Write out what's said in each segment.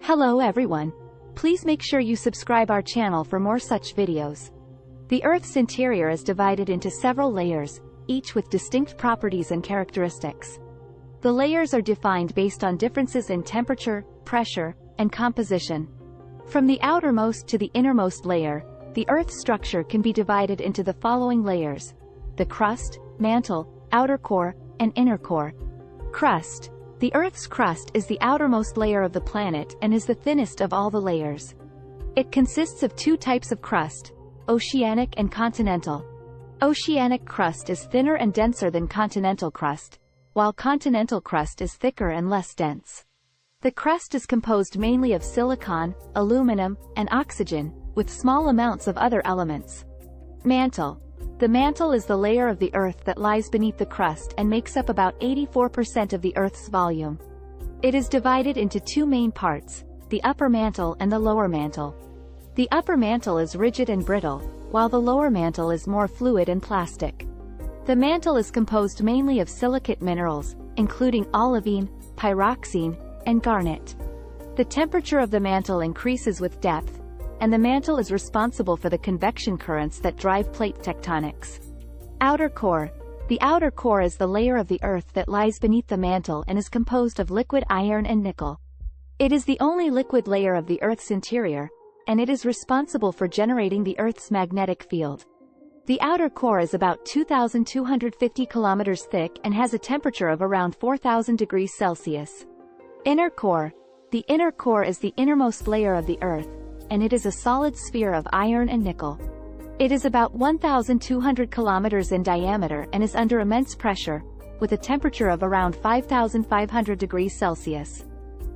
Hello everyone. Please make sure you subscribe our channel for more such videos. The Earth's interior is divided into several layers, each with distinct properties and characteristics. The layers are defined based on differences in temperature, pressure, and composition. From the outermost to the innermost layer, the Earth's structure can be divided into the following layers: the crust, mantle, outer core, and inner core. Crust. The Earth's crust is the outermost layer of the planet and is the thinnest of all the layers. It consists of two types of crust: oceanic and continental. Oceanic crust is thinner and denser than continental crust, while continental crust is thicker and less dense. The crust is composed mainly of silicon, aluminum, and oxygen, with small amounts of other elements. Mantle. The mantle is the layer of the Earth that lies beneath the crust and makes up about 84% of the Earth's volume. It is divided into two main parts: the upper mantle and the lower mantle. The upper mantle is rigid and brittle, while the lower mantle is more fluid and plastic. The mantle is composed mainly of silicate minerals, including olivine, pyroxene, and garnet. The temperature of the mantle increases with depth, and the mantle is responsible for the convection currents that drive plate tectonics. Outer core. The outer core is the layer of the Earth that lies beneath the mantle and is composed of liquid iron and nickel. It is the only liquid layer of the Earth's interior, and it is responsible for generating the Earth's magnetic field. The outer core is about 2,250 kilometers thick and has a temperature of around 4,000 degrees Celsius. Inner core. The inner core is the innermost layer of the Earth, and it is a solid sphere of iron and nickel. It is about 1,200 kilometers in diameter and is under immense pressure, with a temperature of around 5,500 degrees Celsius.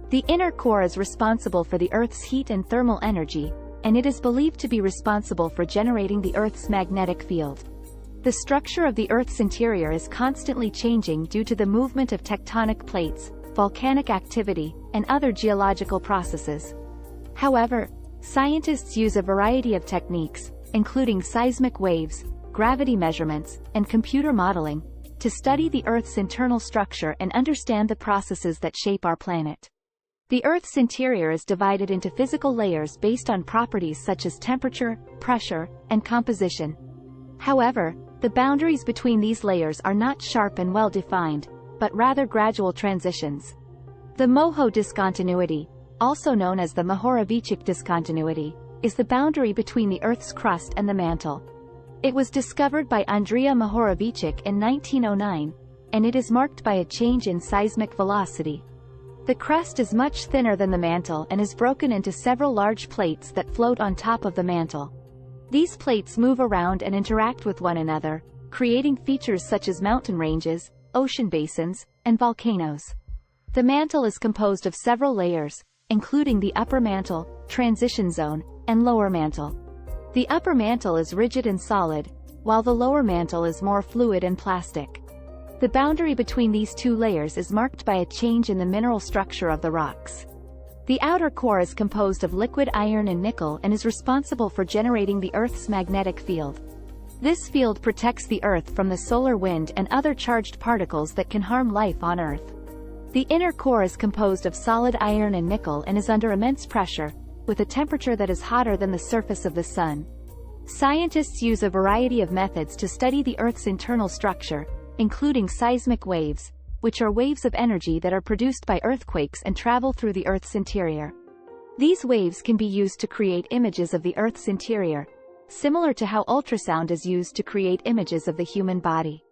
The inner core is responsible for the Earth's heat and thermal energy, and it is believed to be responsible for generating the Earth's magnetic field. The structure of the Earth's interior is constantly changing due to the movement of tectonic plates, volcanic activity, and other geological processes. However, scientists use a variety of techniques, including seismic waves, gravity measurements, and computer modeling, to study the Earth's internal structure and understand the processes that shape our planet. The Earth's interior is divided into physical layers based on properties such as temperature, pressure, and composition. However, the boundaries between these layers are not sharp and well-defined, but rather gradual transitions. The Moho discontinuity, also known as the Mohorovicic discontinuity, is the boundary between the Earth's crust and the mantle. It was discovered by Andrea Mohorovicic in 1909, and it is marked by a change in seismic velocity. The crust is much thinner than the mantle and is broken into several large plates that float on top of the mantle. These plates move around and interact with one another, creating features such as mountain ranges, ocean basins, and volcanoes. The mantle is composed of several layers, including the upper mantle, transition zone, and lower mantle. The upper mantle is rigid and solid, while the lower mantle is more fluid and plastic. The boundary between these two layers is marked by a change in the mineral structure of the rocks. The outer core is composed of liquid iron and nickel and is responsible for generating the Earth's magnetic field. This field protects the Earth from the solar wind and other charged particles that can harm life on Earth. The inner core is composed of solid iron and nickel and is under immense pressure, with a temperature that is hotter than the surface of the Sun. Scientists use a variety of methods to study the Earth's internal structure, including seismic waves, which are waves of energy that are produced by earthquakes and travel through the Earth's interior. These waves can be used to create images of the Earth's interior, similar to how ultrasound is used to create images of the human body.